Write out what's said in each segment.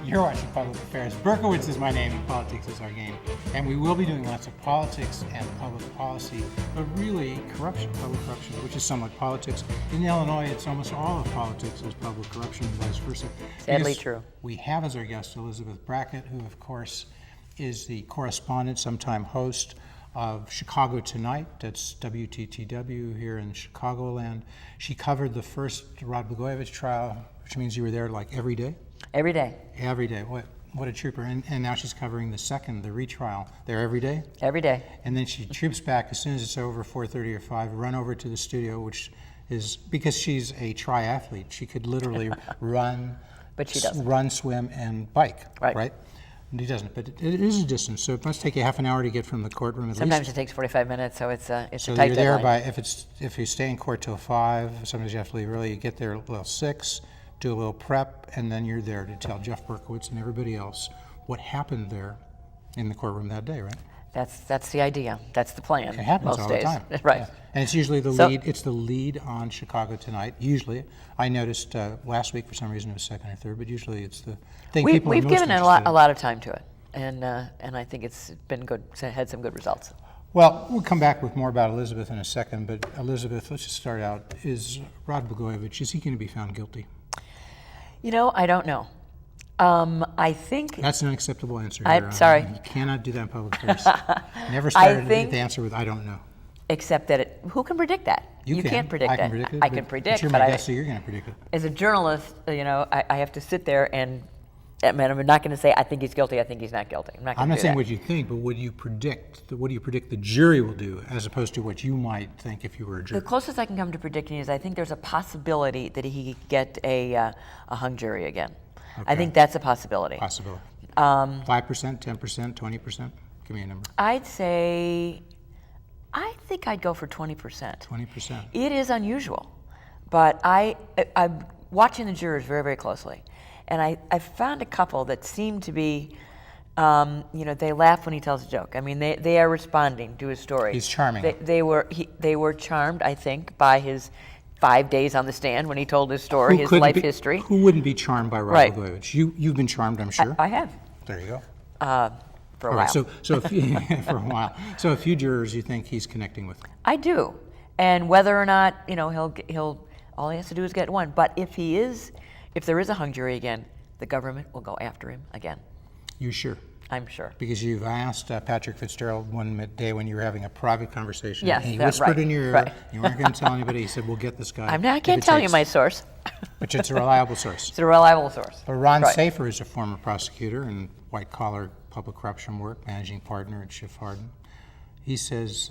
You're watching Public Affairs. Berkowitz is my name and politics is our game. And we will be doing lots of politics and public policy, but really corruption, public corruption, which is somewhat politics. In Illinois, it's almost all of politics is public corruption and vice versa. Sadly true. We have as our guest Elizabeth Brackett, who of course is the correspondent, sometime host of Chicago Tonight. That's WTTW here in Chicagoland. She covered the first Rod Blagojevich trial, which means you were there like every day? Every day. Every day. What a trooper. And now she's covering the second, the retrial. There every day? Every day. And then she troops back as soon as it's over, 4:30 or 5, run over to the studio, which is, because she's a triathlete, she could literally run, but she doesn't. Run, swim, and bike, right? And he doesn't, but it is a distance, so it must take you half an hour to get from the courtroom at Sometimes least. it takes 45 minutes, so it's a So tight you're there deadline. by, if you stay in court till 5, sometimes you have to leave early, you get there a little 6, do a little prep, and then you're there to tell Jeff Berkowitz and everybody else what happened there in the courtroom that day, right? That's the idea. That's the plan. It happens most all days. the time. Right. Yeah. And it's usually the lead. It's the lead on Chicago Tonight. Usually, I noticed last week for some reason it was second or third, but usually it's the thing people are most We've given interested a in. lot of time to it, and I think it's been good. Had some good results. Well, we'll come back with more about Elizabeth in a second, but Elizabeth, let's just start out. Is Rod Blagojevich, is he going to be found guilty? You know, I don't know. I think That's an unacceptable answer. I'm sorry. You cannot do that in public affairs. Never start the answer with "I don't know." Except that who can predict that? You can't predict I that. can predict it. I can predict, but you're but my guest, so you're going to predict it. As a journalist, you know, I have to sit there and. I'm not going to say I think he's guilty. I think he's not guilty. I'm not saying that. what you think, but what do you predict? What do you predict the jury will do, as opposed to what you might think if you were a jury? The closest I can come to predicting is I think there's a possibility that he could get a hung jury again. Okay. I think that's a possibility. 5%, 10%, 20%? Give me a number. I think I'd go for 20%. 20%. It is unusual, but I'm watching the jurors very, very closely. And I found a couple that seem to be, they laugh when he tells a joke. I mean, they are responding to his story. He's charming. They were charmed, I think, by his 5 days on the stand when he told his story, his life history. Who wouldn't be charmed by Rod Right. Blagojevich? You've been charmed, I'm sure. I have. There you go. For a All while. right, so for a while. So a few jurors you think he's connecting with. I do, and whether or not he'll all he has to do is get one. But if there is a hung jury again, the government will go after him again. You sure? I'm sure. Because you've asked Patrick Fitzgerald one day when you were having a private conversation. Yes, and he that's whispered right, in your ear. right. You weren't going to tell anybody. He said, "We'll get this guy." I can't tell you my source. But it's a reliable source. It's a reliable source. But Ron Right. Safer is a former prosecutor in white-collar public corruption work, managing partner at Schiff Hardin. He says,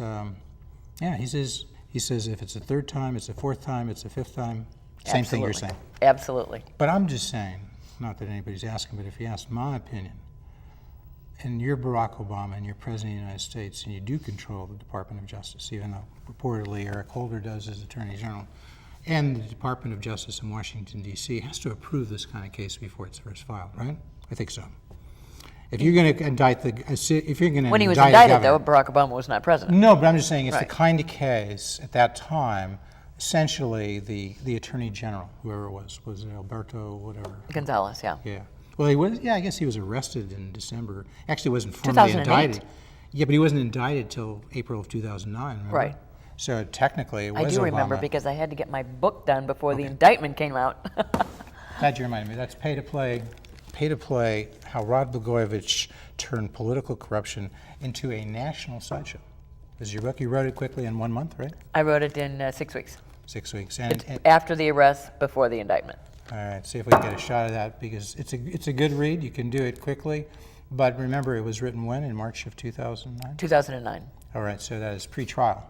he says if it's a third time, it's a fourth time, it's a fifth time. Same thing you're saying. Absolutely. But I'm just saying, not that anybody's asking, but if you ask my opinion, and you're Barack Obama and you're President of the United States and you do control the Department of Justice, even though reportedly Eric Holder does as Attorney General, and the Department of Justice in Washington, D.C. has to approve this kind of case before it's first filed, right? I think so. If you're going to indict When he was indicted, though, Barack Obama was not president. No, but I'm just saying it's Right. the kind of case at that time. Essentially, the Attorney General, whoever it was it Alberto, whatever? Gonzalez, yeah. Yeah. Well, he was. Yeah, I guess he was arrested in December. Actually, wasn't formally 2008. indicted. Yeah, but he wasn't indicted till April of 2009. Remember? Right. So technically, it was I do Obama. remember because I had to get my book done before the indictment came out. Glad you reminded me. That's Pay to Play. Pay to Play: How Rod Blagojevich Turned Political Corruption into a National Sideshow. This is your book. You wrote it quickly in 1 month, right? I wrote it in 6 weeks. 6 weeks. It's after the arrest, before the indictment. All right, see if we can get a shot of that, because it's a good read. You can do it quickly. But remember, it was written when? In March of 2009? 2009. All right, so that is pre-trial.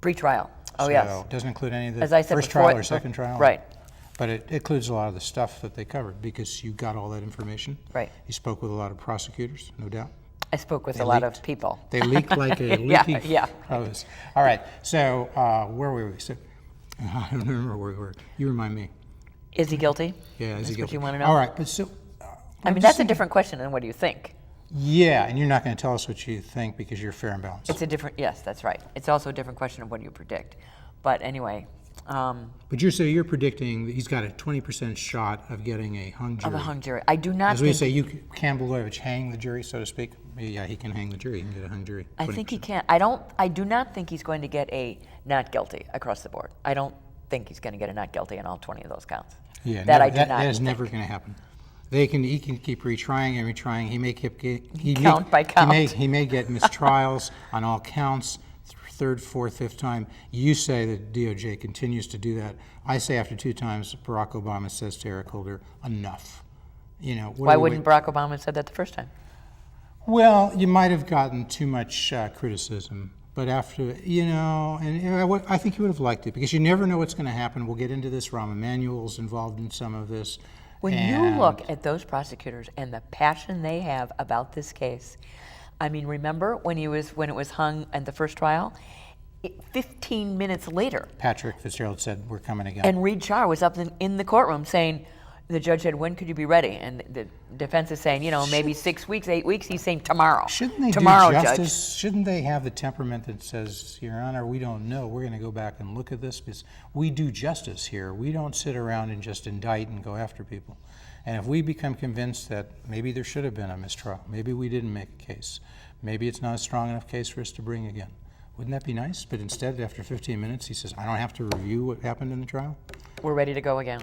Pre-trial. Oh, So yes. it doesn't include any of the As I said first before, trial or second trial? Right. But it includes a lot of the stuff that they covered, because you got all that information. Right. You spoke with a lot of prosecutors, no doubt. I spoke with They a lot leaked. of people. They leaked like a Yeah, leaky yeah. hose. All right, so where were we? So, I don't remember where we were. You remind me. Is he guilty? Yeah, is That's he what guilty? you want to know? All right, but so... I mean, that's a different question than what do you think? Yeah, and you're not going to tell us what you think because you're fair and balanced. It's a different, yes, that's right. It's also a different question of what do you predict. But anyway, But you're predicting that he's got a 20% shot of getting a hung jury. Of a hung jury. I do not As we think say, can Blagojevich hang the jury, so to speak? Yeah, he can hang the jury. He can get a hung jury. 20%. I think he can. I do not think he's going to get a not guilty across the board. I don't think he's going to get a not guilty on all 20 of those counts. Yeah, That is never going to happen. He can keep retrying and retrying. He may keep Count by count. He may get mistrials on all counts, third, fourth, fifth time. You say that DOJ continues to do that. I say after 2 times, Barack Obama says to Eric Holder, enough. Why wouldn't Barack Obama have said that the first time? Well, you might have gotten too much criticism. But after, I think you would have liked it, because you never know what's going to happen. We'll get into this. Rahm Emanuel's involved in some of this. When you look at those prosecutors and the passion they have about this case, I mean, remember when it was hung at the first trial? 15 minutes later, Patrick Fitzgerald said, "We're coming again." And Reed Shar was up in the courtroom saying, the judge said, "When could you be ready?" And the defense is saying, maybe 6 weeks, 8 weeks. He's saying tomorrow. Shouldn't they tomorrow, do justice? Judge. Shouldn't they have the temperament that says, Your Honor, we don't know. We're going to go back and look at this, because we do justice here. We don't sit around and just indict and go after people. And if we become convinced that maybe there should have been a mistrial, maybe we didn't make a case, maybe it's not a strong enough case for us to bring again. Wouldn't that be nice? But instead, after 15 minutes, he says, I don't have to review what happened in the trial? We're ready to go again.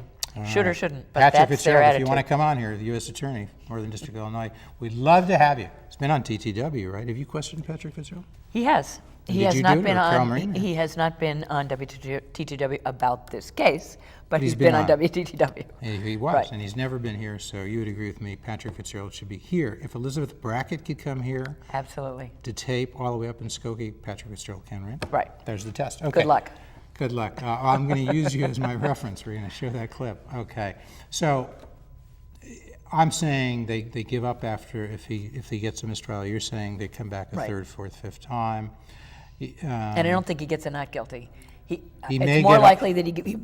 Should or shouldn't, but Patrick that's their Fitzgerald, attitude. if you want to come on here, the U.S. Attorney, Northern District of Illinois, we'd love to have you. It's been on TTW, right? Have you questioned Patrick Fitzgerald? He has. He Did has you not do it, been or Carol on. Marine? He has not been on WTTW about this case, but He's he's been been on on. WTTW. He was, Right. and he's never been here, so you would agree with me, Patrick Fitzgerald should be here. If Elizabeth Brackett could come here Absolutely. to tape all the way up in Skokie, Patrick Fitzgerald can, right? Right. There's the test. Okay. Good luck. Good luck. I'm going to use you as my reference. We're going to show that clip. Okay. So I'm saying they give up after, if he gets a mistrial. You're saying they come back a Right. third, fourth, fifth time. And I don't think he gets a not guilty. He It's may more get likely that he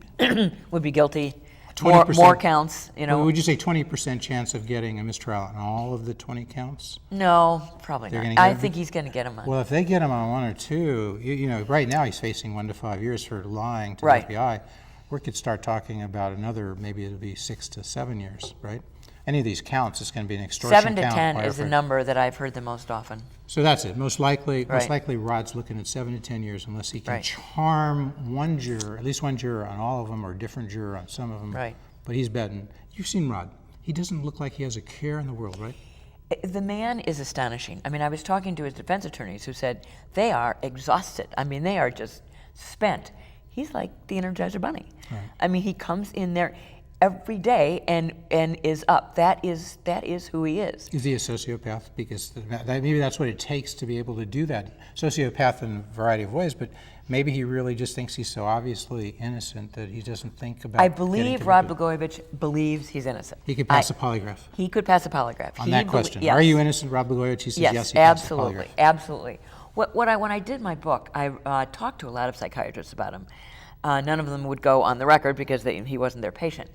would be guilty. 20%. More counts, Would you say 20% chance of getting a mistrial on all of the 20 counts? No, probably They're not. gonna I get think he's going to get him on. Well, if they get him on 1 or 2, right now he's facing 1 to 5 years for lying to Right. the FBI. We could start talking about another, maybe it'll be 6 to 7 years, right? Any of these counts, it's going to be an extortion 7 to count. 10 or is the number that I've heard the most often. So that's it. Most likely, Right. Rod's looking at 7 to 10 years, unless he can Right. charm one juror, at least one juror on all of them, or a different juror on some of them. Right. But he's betting. You've seen Rod. He doesn't look like he has a care in the world, right? The man is astonishing. I mean, I was talking to his defense attorneys who said they are exhausted. I mean, they are just spent. He's like the Energizer Bunny. Right. I mean, he comes in there every day and is up. That is who he is. Is he a sociopath? Because maybe that's what it takes to be able to do that. Sociopath in a variety of ways, but maybe he really just thinks he's so obviously innocent that he doesn't think about I getting believe Rod convicted. Blagojevich believes he's innocent. He could pass a polygraph. He could pass a polygraph. On that question, yes. are you innocent, Rod Blagojevich? He says yes, he passed the absolutely, polygraph. absolutely. When I did my book, I talked to a lot of psychiatrists about him. None of them would go on the record because he wasn't their patient.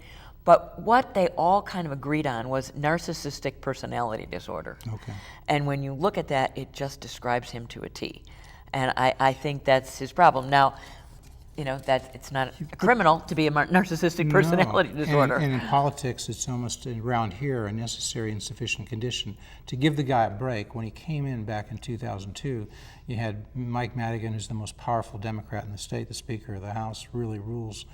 But what they all kind of agreed on was narcissistic personality disorder. Okay. And when you look at that, it just describes him to a T. And I think that's his problem. Now, that it's not a criminal to be a narcissistic personality disorder. And in politics, it's almost around here a necessary and sufficient condition. To give the guy a break, when he came in back in 2002, you had Mike Madigan, who's the most powerful Democrat in the state, the Speaker of the House, really rules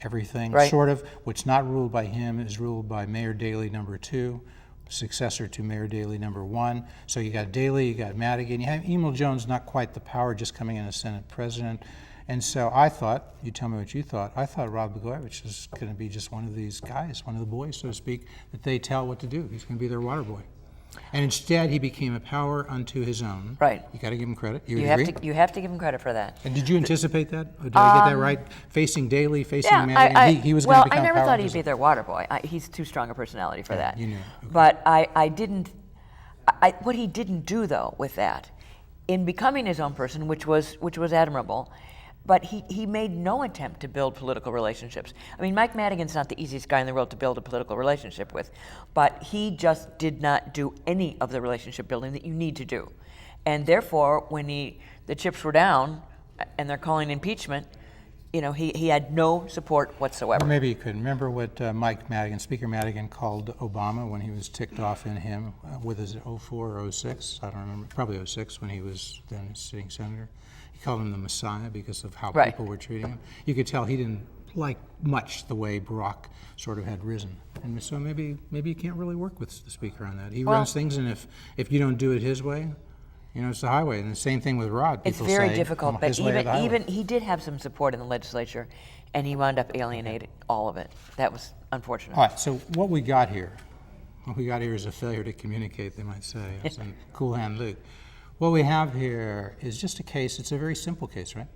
everything. Right. Sort of. What's not ruled by him is ruled by Mayor Daley #2, successor to Mayor Daley #1. So you got Daley, you got Madigan, you have Emil Jones, not quite the power, just coming in as Senate President. And so I thought, you tell me what you thought, I thought Rod Blagojevich was going to be just one of these guys, one of the boys, so to speak, that they tell what to do. He's going to be their water boy. And instead, he became a power unto his own. Right. You got to give him credit. You You agree? have to give him credit for that. And did you anticipate that? Or did I get that right? Facing Daley, facing Madigan, he was going well, to become I never power thought unto he'd his be own. their water boy. He's too strong a personality for that. You knew. Okay. But I didn't. What he didn't do though with that, in becoming his own person, which was admirable, but he made no attempt to build political relationships. I mean, Mike Madigan's not the easiest guy in the world to build a political relationship with, but he just did not do any of the relationship building that you need to do. And therefore, when the chips were down and they're calling impeachment, he had no support whatsoever. Or maybe you could remember what Speaker Madigan called Obama when he was ticked off in him with his 04 or 06, I don't remember, probably 06 when he was then a sitting senator. He called him the Messiah because of how people were treating him. You could tell he didn't like much the way Barack sort of had risen. And so maybe you can't really work with the speaker on that. He runs things, and if you don't do it his way, it's the highway. And the same thing with Rod. It's very difficult, but even he did have some support in the legislature, and he wound up alienating all of it. That was unfortunate. All right, so what we got here is a failure to communicate, they might say. It's a cool hand Luke. What we have here is just a case. It's a very simple case, right?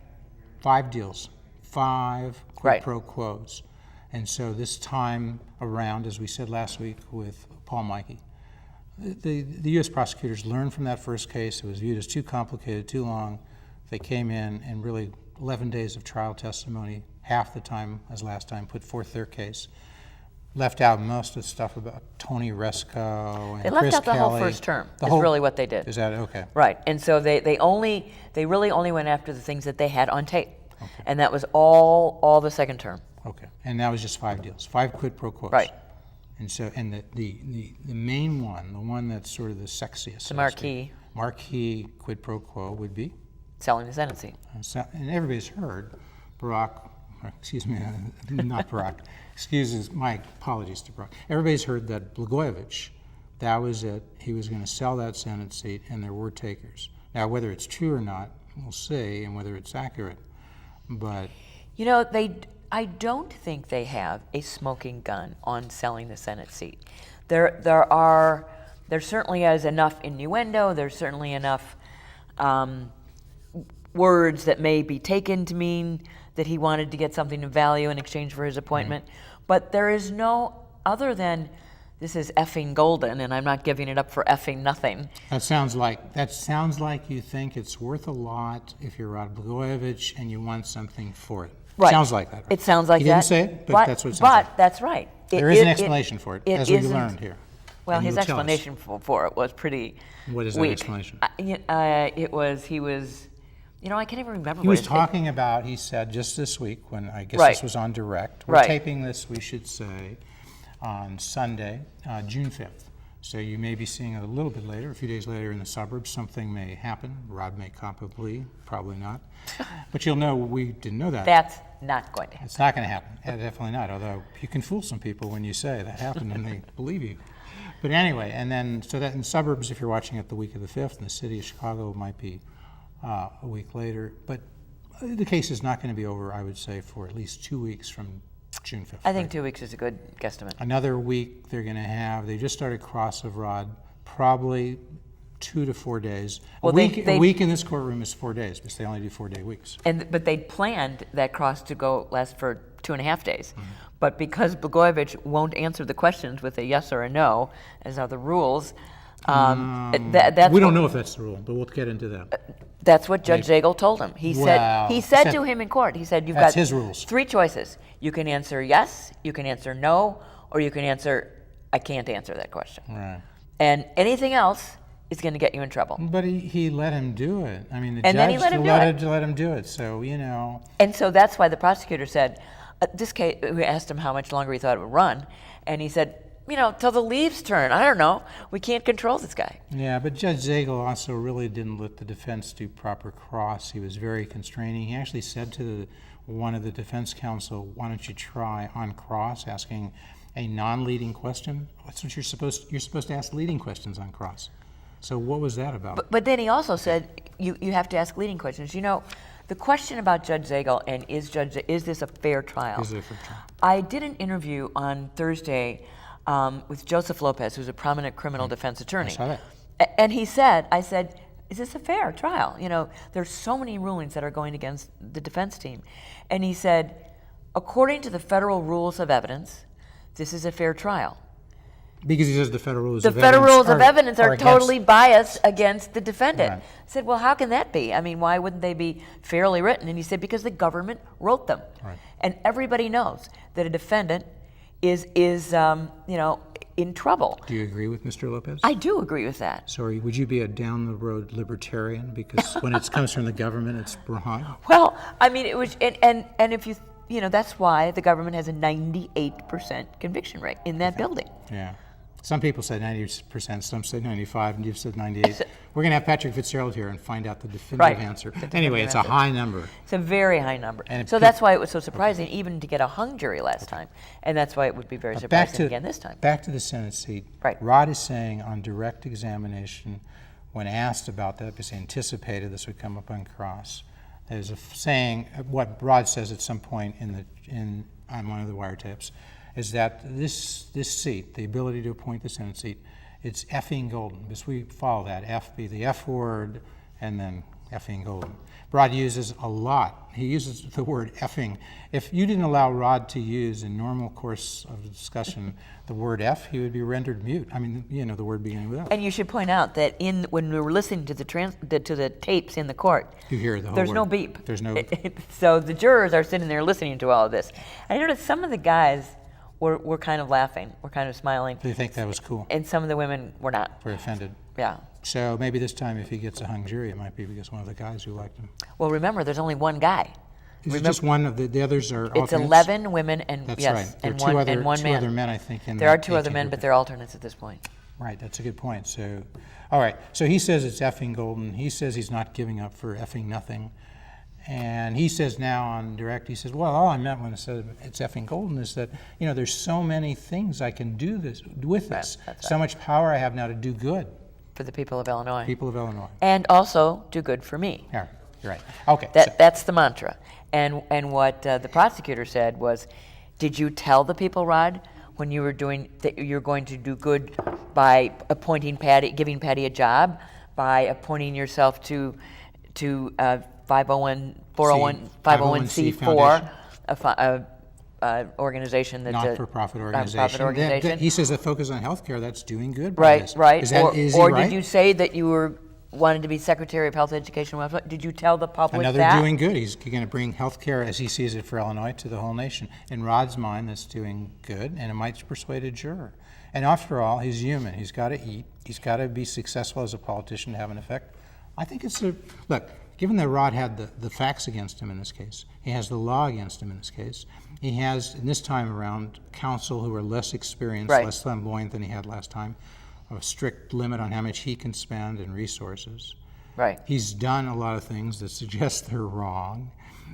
5 deals, 5 quid pro quos. And so this time around, as we said last week with Paul Mikey, the U.S. prosecutors learned from that first case. It was viewed as too complicated, too long. They came in and really 11 days of trial testimony, half the time as last time, put forth their case. Left out most of the stuff about Tony Resco and They left Chris out the Kelly. whole first term, is really what they did. Is that okay? Right, and so they really only went after the things that they had on tape. Okay. And that was all the second term. Okay, and that was just 5 deals, 5 quid pro quos. Right. And so, and the main one, the one that's sort of the sexiest, the marquee quid pro quo would be? Selling the Senate seat. And everybody's heard not Barack, my apologies to Barack. Everybody's heard that Blagojevich, that was it. He was going to sell that Senate seat, and there were takers. Now, whether it's true or not, we'll see, and whether it's accurate. But I don't think they have a smoking gun on selling the Senate seat. There certainly is enough innuendo. There's certainly enough words that may be taken to mean that he wanted to get something of value in exchange for his appointment. But there is no other than this is effing golden, and I'm not giving it up for effing nothing. That sounds like you think it's worth a lot if you're Rod Blagojevich and you want something for it. Right. Sounds like that. Right? It sounds like that. He didn't say it, but that's what it sounds like. But that's right. There is an explanation for it, as we learned here. Well, his explanation for it was pretty What is that weak. explanation? He was, I can't even remember. He was talking about, he said just this week, when I guess this was on direct. We're taping this, we should say, on Sunday, June 5th. So you may be seeing it a little bit later, a few days later in the suburbs. Something may happen. Rod may cop a plea, probably not. But you'll know we didn't know that. That's not going to happen. It's not going to happen. Definitely not. Although you can fool some people when you say that happened and they believe you. But anyway, and then so that in the suburbs, if you're watching it the week of the 5th, in the city of Chicago, it might be a week later. But the case is not going to be over, I would say, for at least 2 weeks from June 5th. I think 2 weeks is a good guesstimate. Another week they're going to have, they just started cross of Rod, probably 2 to 4 days. Well, a week in this courtroom is 4 days, because they only do 4-day weeks. But they planned that cross to last for 2.5 days. Mm-hmm. But because Blagojevich won't answer the questions with a yes or a no, as are the rules, that's we don't know if that's the rule, but we'll get into that. That's what Judge Zagel told him. He said to him in court, he said, you've got his rules. 3 choices. You can answer yes, you can answer no, or you can answer, I can't answer that question. Right. And anything else is going to get you in trouble. But he let him do it. I mean, the judge let him do it. So, And so that's why the prosecutor said, this case, we asked him how much longer he thought it would run, and he said, till the leaves turn. I don't know. We can't control this guy. Yeah, but Judge Zagel also really didn't let the defense do proper cross. He was very constraining. He actually said to one of the defense counsel, why don't you try on cross, asking a non-leading question? That's what you're supposed to ask leading questions on cross. So what was that about? But then he also said, you have to ask leading questions. The question about Judge Zagel and is this a fair trial? Is it a fair trial? I did an interview on Thursday with Joseph Lopez, who's a prominent criminal defense attorney. I saw that. And I said, is this a fair trial? There's so many rulings that are going against the defense team. And he said, according to the federal rules of evidence, this is a fair trial. Because he says the federal rules of evidence are totally biased against the defendant. Right. I said, well, how can that be? I mean, why wouldn't they be fairly written? And he said, because the government wrote them. Right. And everybody knows that a defendant in trouble. Do you agree with Mr. Lopez? I do agree with that. So would you be a down-the-road libertarian? Because when it comes from the government, it's wrong. Well, I mean, it was, and if that's why the government has a 98% conviction rate in that building. Yeah. Some people said 90%, some said 95, and you've said 98. We're going to have Patrick Fitzgerald here and find out the definitive answer. Anyway, it's a high number. It's a very high number. And so that's why it was so surprising even to get a hung jury last time. And that's why it would be very surprising again this time. Back to the Senate seat. Right. Rod is saying on direct examination, when asked about that, because he anticipated this would come up on cross, there's a saying, what Rod says at some point on one of the wiretaps, is that this seat, the ability to appoint the Senate seat, it's effing golden, because we follow that, F be the F word, and then effing golden. Rod uses a lot. He uses the word effing. If you didn't allow Rod to use in normal course of discussion the word F, he would be rendered mute. I mean, the word beginning with F. And you should point out that when we were listening to the tapes in the court, you hear the whole there's word. no beep. There's no. So the jurors are sitting there listening to all of this. I noticed some of the guys were kind of laughing, were kind of smiling. They think that was cool. And some of the women were not. Were offended. Yeah. So maybe this time if he gets a hung jury, it might be because one of the guys who liked him. Well, remember, there's only one guy. Is it just one of the others are It's alternates? 11 women and That's yes, right. There and are one man. two other men, I think. There are two other men, but they're alternates at this point. Right, that's a good point. So, all right. So he says it's effing golden. He says he's not giving up for effing nothing. And he says now on direct, he says, well, all I meant when I said it's effing golden is that, there's so many things I can do with this. That's so right. much power I have now to do good. For the people of Illinois. People of Illinois. And also do good for me. Yeah, you're right. Okay. That's the mantra. And what the prosecutor said was, did you tell the people, Rod, when you were doing that you're going to do good by appointing Patty, giving Patty a job, by appointing yourself to 501c4 organization that's not-for-profit organization. He says that focus on healthcare, that's doing good. Right. Is he right? Did you say that you wanted to be Secretary of Health, Education, and Welfare? Did you tell the public Another that? doing good. He's going to bring healthcare, as he sees it for Illinois, to the whole nation. In Rod's mind, that's doing good, and it might persuade a juror. And after all, he's human. He's got to eat. He's got to be successful as a politician to have an effect. I think it's look, given that Rod had the facts against him in this case, he has the law against him in this case, he has, in this time around, counsel who are less experienced, less flamboyant than he had last time, a strict limit on how much he can spend and resources. Right. He's done a lot of things that suggest they're wrong.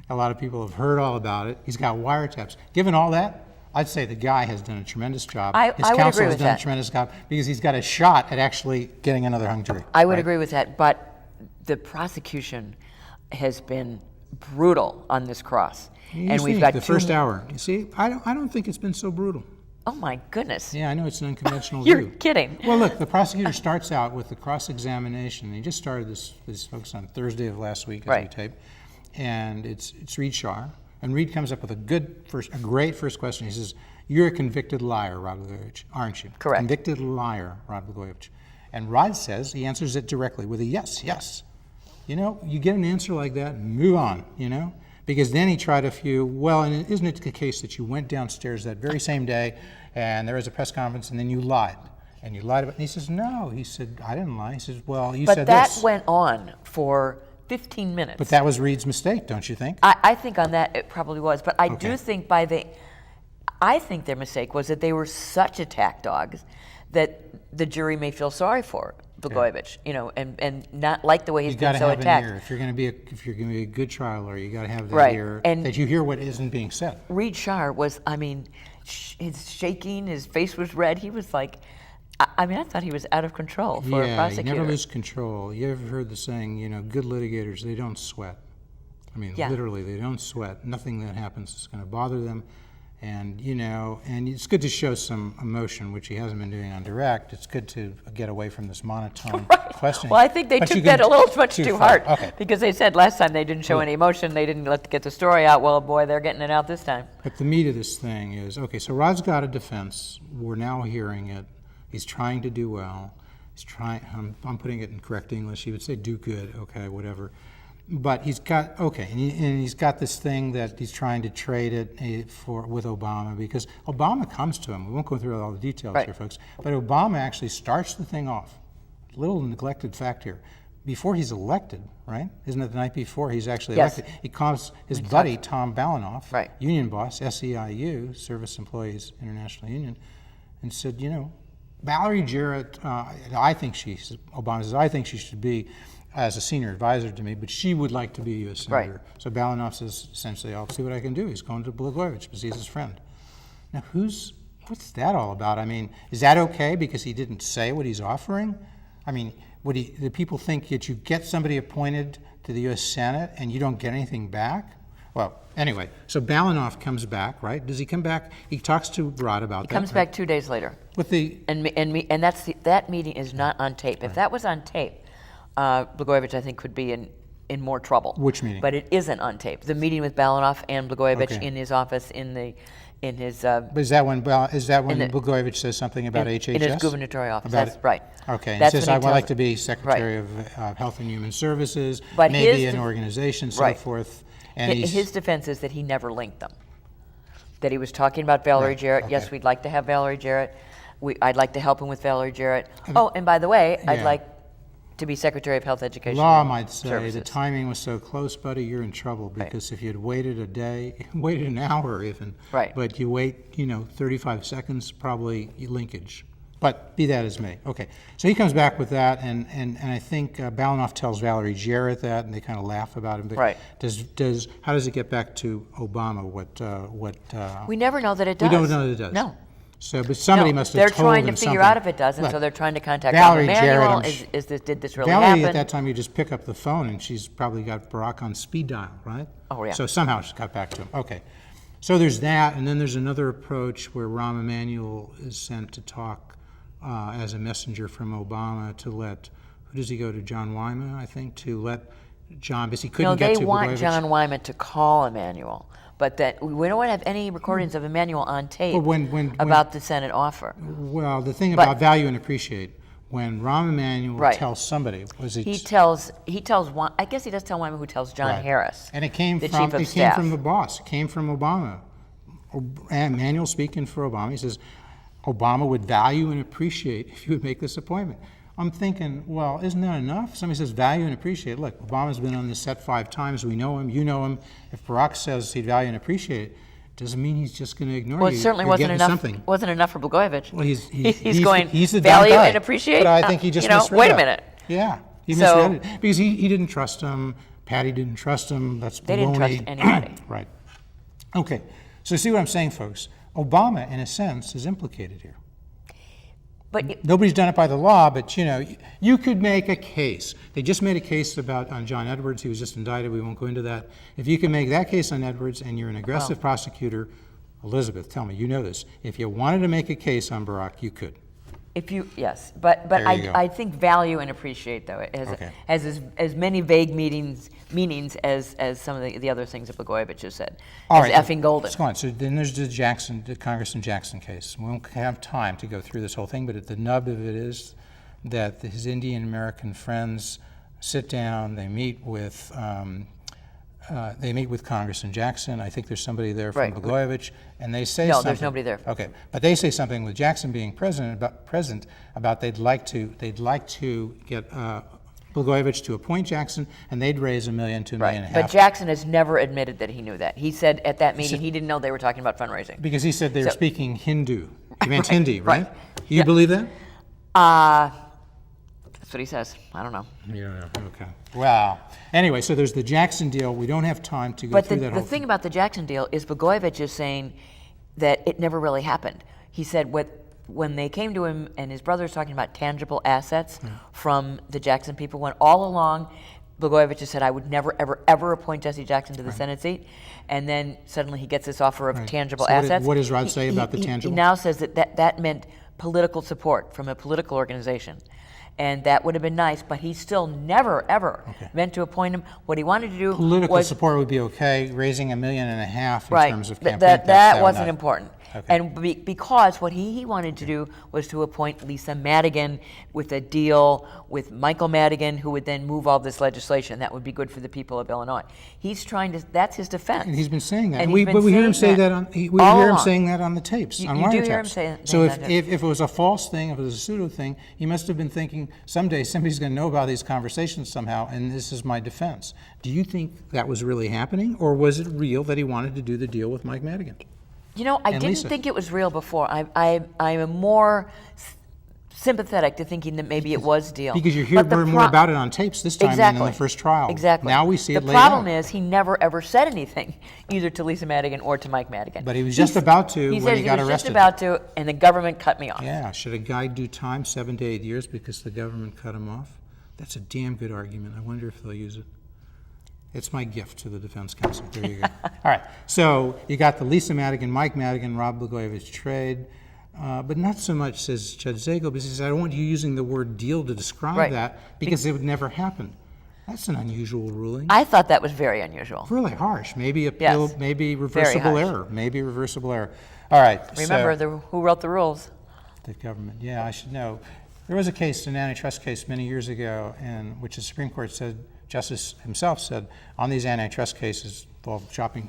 A lot of people have heard all about it. He's got wiretaps. Given all that, I'd say the guy has done a tremendous job. His counsel has done a tremendous job because he's got a shot at actually getting another hung jury. I would agree with that, but the prosecution has been brutal on this cross. We've got the first hour. You see, I don't think it's been so brutal. Oh my goodness. Yeah, I know it's an unconventional You're view. kidding. Well, look, the prosecutor starts out with the cross-examination. He just started this folks on Thursday of last week as we tape, and it's Reed Shar. And Reed comes up with a great first question. He says, "You're a convicted liar, Rod Blagojevich, aren't you?" Correct. Convicted liar, Rod Blagojevich. And Rod says, he answers it directly with a yes, yes. You get an answer like that and move on, Because then he tried and isn't it the case that you went downstairs that very same day and there was a press conference and then you lied? And you lied about it. And he says, no. He said, I didn't lie. He says, well, you said this. But that went on for 15 minutes. But that was Reed's mistake, don't you think? I think on that it probably was. But I do think I think their mistake was that they were such attack dogs that the jury may feel sorry for Blagojevich, and not like the way he's been so attacked. If you're going to be a good trial lawyer, you got to have that ear, and that you hear what isn't being said. Reed Shar was, his shaking, his face was red. He was like, I thought he was out of control for a prosecutor. You never lose control. You ever heard the saying, good litigators, they don't sweat. Literally, they don't sweat. Nothing that happens is going to bother them. And, and it's good to show some emotion, which he hasn't been doing on direct. It's good to get away from this monotone questioning. Well, I think they took that a little much too hard. Because they said last time they didn't show any emotion. They didn't get the story out. Well, boy, they're getting it out this time. But the meat of this thing is, so Rod's got a defense. We're now hearing it. He's trying to do well. He's trying, I'm putting it in correct English. He would say do good, okay, whatever. But he's got, okay, and he's got this thing that he's trying to trade it with Obama, because Obama comes to him. We won't go through all the details here, folks, but Obama actually starts the thing off. Little neglected fact here. Before he's elected, right? Isn't it the night before he's actually elected? He calls his buddy, Tom Balanoff, union boss, SEIU, Service Employees International Union, and said, Valerie Jarrett, Obama says, I think she should be as a senior advisor to me, but she would like to be a U.S. Senator. So Balanoff says, essentially, I'll see what I can do. He's going to Blagojevich because he's his friend. Now, what's that all about? I mean, is that okay because he didn't say what he's offering? I mean, do people think that you get somebody appointed to the U.S. Senate and you don't get anything back? Well, anyway, so Balanoff comes back, right? Does he come back? He talks to Rod about that. He comes back 2 days later. With the and that meeting is not on tape. If that was on tape, Blagojevich, I think, could be in more trouble. Which meeting? But it isn't on tape. The meeting with Balanoff and Blagojevich in his office But is that when Blagojevich says something about HHS? In his gubernatorial office. That's right. Okay. He says, I would like to be Secretary of Health and Human Services, but maybe an organization, so forth. And his defense is that he never linked them. That he was talking about Valerie Jarrett. Yes, we'd like to have Valerie Jarrett. I'd like to help him with Valerie Jarrett. Oh, and by the way, I'd like to be Secretary of Health Education. Law might say the timing was so close, buddy, you're in trouble, because if you'd waited a day, waited an hour even, but you wait, 35 seconds, probably linkage. But be that as may. Okay, so he comes back with that, and I think Balanoff tells Valerie Jarrett that, and they kind of laugh about him. But how does it get back to Obama? We never know that it does. We don't know that it does. No. So, but somebody must have they're told trying him to figure something. out if it does, and so they're trying to contact Valerie Emanuel. Jarrett, Did this really Valerie, happen? at that time, you just pick up the phone, and she's probably got Barack on speed dial, right? Oh, yeah. So somehow she got back to him. Okay. So there's that, and then there's another approach where Rahm Emanuel is sent to talk as a messenger from Obama to let, who does he go to, John Wyman, I think, to let John, because he couldn't get to they want Blagojevich. John Wyman to call Emanuel, but that we don't have any recordings of Emanuel on tape about the Senate offer. Well, the thing about value and appreciate, when Rahm Emanuel tells somebody, he tells I guess he does tell Wyman, who tells John Harris, and it came the from chief of staff. Came from the boss. It came from Obama. Emanuel speaking for Obama, he says, Obama would value and appreciate if you would make this appointment. I'm thinking, well, isn't that enough? Somebody says value and appreciate. Look, Obama's been on this set 5 times. We know him. You know him. If Barack says he'd value and appreciate it, doesn't mean he's just going to ignore you. Well, it certainly wasn't enough. Wasn't enough for Blagojevich. Well, he's going the value guy. and appreciate. But I think he just misread wait it. a minute. Yeah, he misread it because he didn't trust him. Patty didn't trust him. That's baloney. They didn't trust anybody. Right. Okay. So see what I'm saying, folks? Obama, in a sense, is implicated here. But nobody's done it by the law, but you could make a case. They just made a case on John Edwards. He was just indicted. We won't go into that. If you can make that case on Edwards and you're an aggressive prosecutor, Elizabeth, tell me, you know this. If you wanted to make a case on Barack, you could. Yes, but I think value and appreciate, though, has as many vague meanings as some of the other things that Blagojevich has said. Effing golden. Let's go on. So then there's the Congressman Jackson case. We won't have time to go through this whole thing, but the nub of it is that his Indian American friends sit down, they meet with Congressman Jackson. I think there's somebody there from Blagojevich, and they say something. No, there's nobody there. Okay, but they say something with Jackson being present about they'd like to get Blagojevich to appoint Jackson, and they'd raise $1 million to $1.5 million. But Jackson has never admitted that he knew that. He said at that meeting he didn't know they were talking about fundraising. Because he said they were speaking Hindu. He meant Hindi, right? You believe that? That's what he says. I don't know. You don't know. Okay. Wow. Anyway, so there's the Jackson deal. We don't have time to go through that whole thing. But the thing about the Jackson deal is Blagojevich is saying that it never really happened. He said when they came to him and his brother was talking about tangible assets from the Jackson people, when all along Blagojevich has said, I would never, ever, ever appoint Jesse Jackson to the Senate seat. And then suddenly he gets this offer of tangible assets. What does Rod say about the tangible? He now says that meant political support from a political organization. And that would have been nice, but he still never, ever meant to appoint him. What he wanted to do political was... support would be okay. Raising $1.5 million in terms of campaign. That wasn't important. Okay. And because what he wanted to do was to appoint Lisa Madigan with a deal with Michael Madigan, who would then move all this legislation. That would be good for the people of Illinois. He's trying to, that's his defense. And he's been saying that. And We hear him say that on, we all hear him along. saying that on the tapes, on You do wiretaps. hear him saying So that. if it was a false thing, if it was a pseudo thing, he must have been thinking, someday somebody's going to know about these conversations somehow, and this is my defense. Do you think that was really happening, or was it real that he wanted to do the deal with Mike Madigan? You know, I And didn't Lisa. think it was real before. I am more sympathetic to thinking that maybe it was deal. Because you hear But the more about it on tapes this time than in the first trial. Exactly. Now we see it The laid problem out. is he never ever said anything, either to Lisa Madigan or to Mike Madigan. But he was just about to He when said he got was arrested. just about to, and the government cut me off. Yeah, should a guy do time 7 to 8 years because the government cut him off? That's a damn good argument. I wonder if they'll use it. It's my gift to the defense counsel. There you go. All right, so you got the Lisa Madigan, Mike Madigan, Rod Blagojevich trade, but not so much, says Judge Zagel, because he says, I don't want you using the word deal to describe Right. that because it would never happen. That's an unusual ruling. I thought that was very unusual. Really harsh. Maybe appeal, Yes. maybe reversible harsh. error. Maybe reversible error. All right. Remember so, who wrote the rules? the government. Yeah, I should know. There was a case, an antitrust case many years ago, in which the Supreme Court said, Justice himself said, on these antitrust cases, involved shopping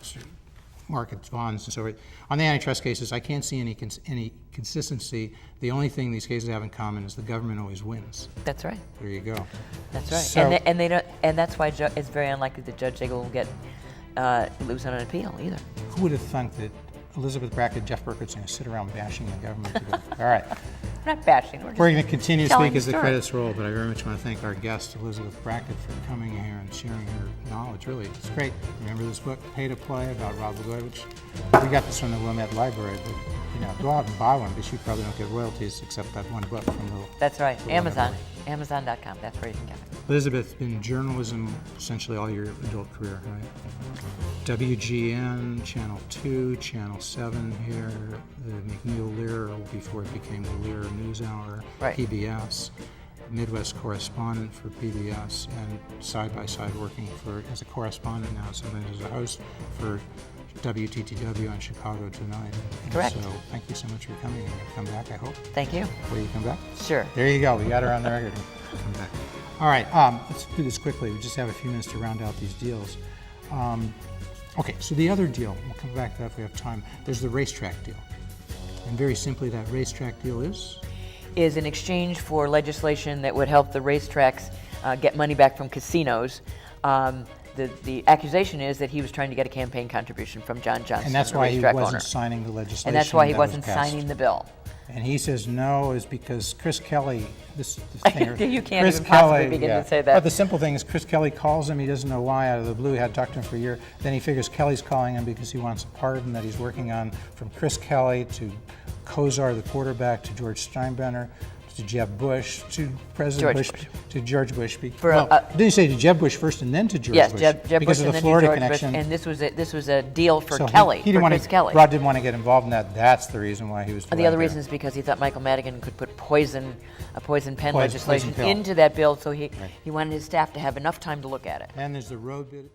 markets, bonds, and so forth, on the antitrust cases, I can't see any consistency. The only thing these cases have in common is the government always wins. That's right. There you go. That's right. So- And they don't, and that's why it's very unlikely that Judge Zagel will get lose on an appeal either. Who would have thought that Elizabeth Brackett, Jeff Burkett's going to sit around bashing the government together? All right. We're not bashing. We're just We're going to continue to telling speak as the story. credits roll, but I very much want to thank our guest, Elizabeth Brackett, for coming here and sharing her knowledge. Really, it's great. Remember this book, Pay to Play, about Rod Blagojevich? We got this from the Wilmette Library, but go out and buy one because you probably don't get royalties except that one book from the. That's right. the Amazon. library. Amazon.com. That's where you can get it. Elizabeth, been in journalism essentially all your adult career, right? WGN, Channel 2, Channel 7 here, the McNeil Lear before it became the Lear NewsHour, Right. PBS, Midwest correspondent for PBS, and side by side working as a correspondent now, sometimes as a host for WTTW on Chicago Tonight. And Correct. So thank you so much for coming. You're going to come back, I hope. Thank you. Will you come back? Sure. There you go. We got her on the record. Come back. All right. Let's do this quickly. We just have a few minutes to round out these deals. Okay. So the other deal, we'll come back to that if we have time. There's the racetrack deal, and very simply, that racetrack deal Is in exchange for legislation that would help the racetracks get money back from casinos. The accusation is that he was trying to get a campaign contribution from John Johnson, and that's the why he racetrack wasn't owner. signing the legislation. And that's why he that was wasn't passed. signing the bill. And he says no is because Chris Kelly, this thing, You can't Chris even possibly Kelly, begin to yeah. say that. But the simple thing is Chris Kelly calls him, he doesn't know why, out of the blue, he had talked to him for a year. Then he figures Kelly's calling him because he wants a pardon that he's working on, from Chris Kelly to Kozar, the quarterback, to George Steinbrenner, to Jeb Bush, to President George Bush, Bush. to George Bush. For, Didn't you say to Jeb Bush first and then to George Yes, Bush? Jeb because Bush of and the then Florida George connection. Bush, and this was a deal for So Kelly, he didn't for want Chris Kelly. Rod didn't want to get involved in that. That's the reason why he was The delayed other there. reason is because he thought Michael Madigan could put a poison pen Poison legislation pill. into that bill, so he wanted his staff to have enough time to look at it. And there's the road bid.